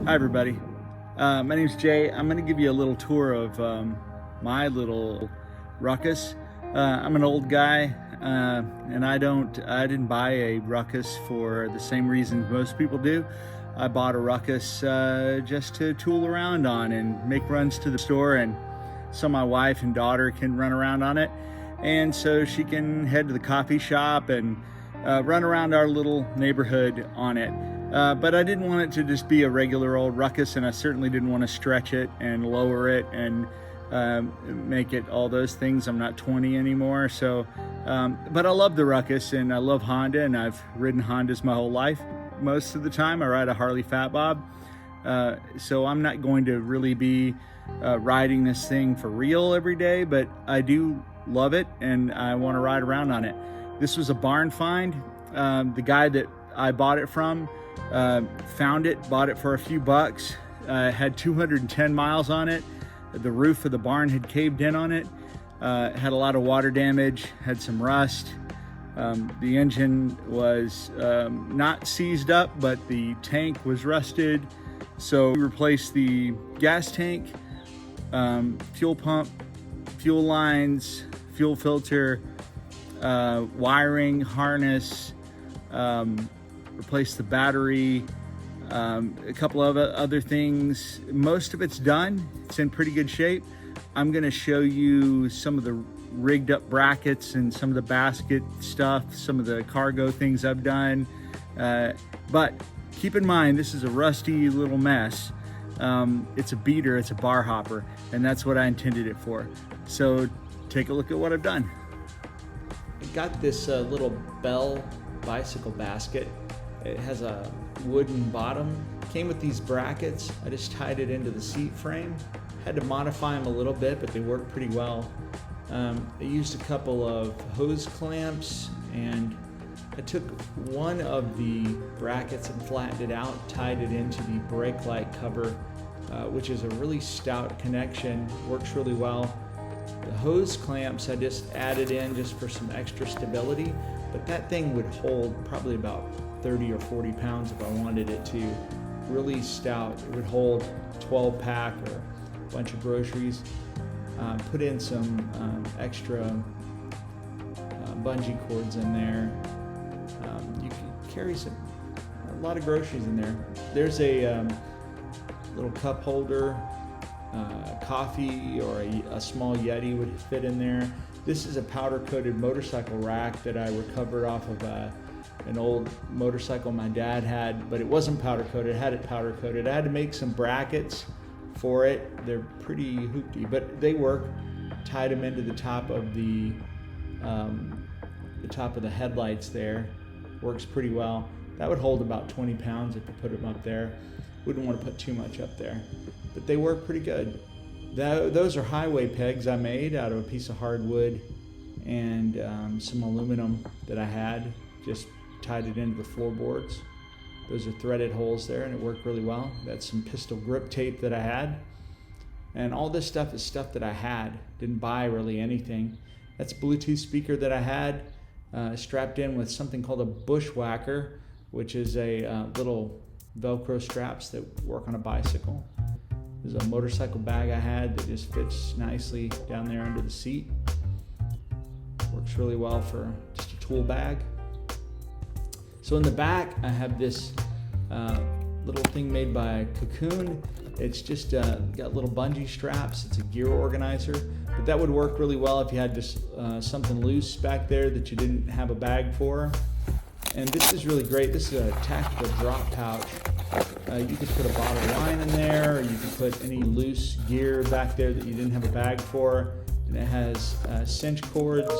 Hi everybody, my name's Jay. I'm going to give you a little tour of my little Ruckus. I'm an old guy and I didn't buy a Ruckus for the same reasons most people do. I bought a Ruckus just to tool around on and make runs to the store, and so my wife and daughter can run around on it, and so she can head to the coffee shop and run around our little neighborhood on it. But I didn't want it to just be a regular old Ruckus, and I certainly didn't want to stretch it and lower it and make it all those things. I'm not 20 anymore, so but I love the Ruckus, and I love Honda, and I've ridden Hondas my whole life. Most of the time I ride a Harley Fat Bob, so I'm not going to really be riding this thing for real every day, but I do love it and I want to ride around on it. This was a barn find. The guy that I bought it from found it, bought it for a few bucks, had 210 miles on it. The roof of the barn had caved in on it, had a lot of water damage, had some rust. The engine was not seized up, but the tank was rusted. So we replaced the gas tank, fuel pump, fuel lines, fuel filter, wiring, harness, replaced the battery, a couple of other things. Most of it's done. It's in pretty good shape. I'm going to show you some of the rigged up brackets and some of the basket stuff, some of the cargo things I've done. But keep in mind, this is a rusty little mess. It's a beater, it's a bar hopper, and that's what I intended it for. So take a look at what I've done. I got this little Bell bicycle basket. It has a wooden bottom. Came with these brackets. I just tied it into the seat frame. Had to modify them a little bit, but they work pretty well. I used a couple of hose clamps, and I took one of the brackets and flattened it out, tied it into the brake light cover, which is a really stout connection, works really well. The hose clamps I just added in just for some extra stability, but that thing would hold probably about 30 or 40 pounds if I wanted it to. Really stout. It would hold 12 pack or a bunch of groceries. Put in some extra bungee cords in there. You can carry a lot of groceries in there. There's a little cup holder. Coffee or a small Yeti would fit in there. This is a powder-coated motorcycle rack that I recovered off of an old motorcycle my dad had, but it wasn't powder-coated. It had it powder-coated. I had to make some brackets for it. They're pretty hoopty, but they work. Tied them into the top of the headlights there. Works pretty well. That would hold about 20 pounds if you put them up there. Wouldn't want to put too much up there, but they work pretty good. Those are highway pegs I made out of a piece of hardwood and some aluminum that I had. Just tied it into the floorboards. Those are threaded holes there, and it worked really well. That's some pistol grip tape that I had. And all this stuff is stuff that I had. Didn't buy really anything. That's a Bluetooth speaker that I had strapped in with something called a bushwhacker, which is a little Velcro straps that work on a bicycle. There's a motorcycle bag I had that just fits nicely down there under the seat. Works really well for just a tool bag. So in the back, I have this little thing made by Cocoon. It's just got little bungee straps. It's a gear organizer, but that would work really well if you had just something loose back there that you didn't have a bag for. And this is really great. This is a tactical drop pouch. You could put a bottle of wine in there, or you could put any loose gear back there that you didn't have a bag for. And it has cinch cords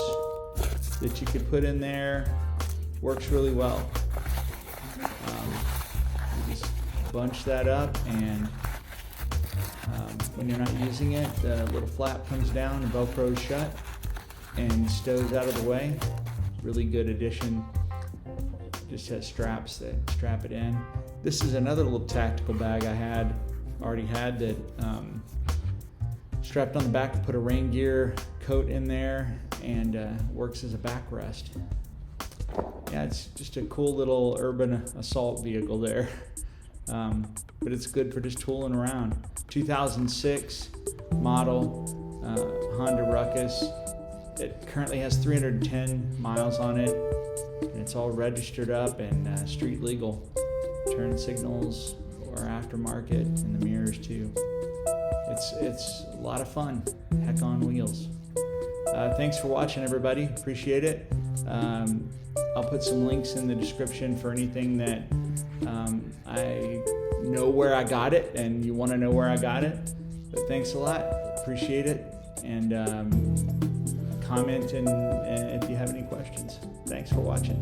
that you could put in there. Works really well. You just bunch that up, and when you're not using it, the little flap comes down and Velcro's shut and stows out of the way. Really good addition. Just has straps that strap it in. This is another little tactical bag I already had that strapped on the back to put a rain gear coat in there, and works as a backrest. Yeah, it's just a cool little urban assault vehicle there. but it's good for just tooling around. 2006 model Honda Ruckus. It currently has 310 miles on it, and it's all registered up and street legal. Turn signals are aftermarket, and the mirrors too. It's a lot of fun. Heck on wheels. Thanks for watching, everybody. Appreciate it. I'll put some links in the description for anything that I know where I got it and you want to know where I got it. But thanks a lot. Appreciate it. And comment and if you have any questions. Thanks for watching.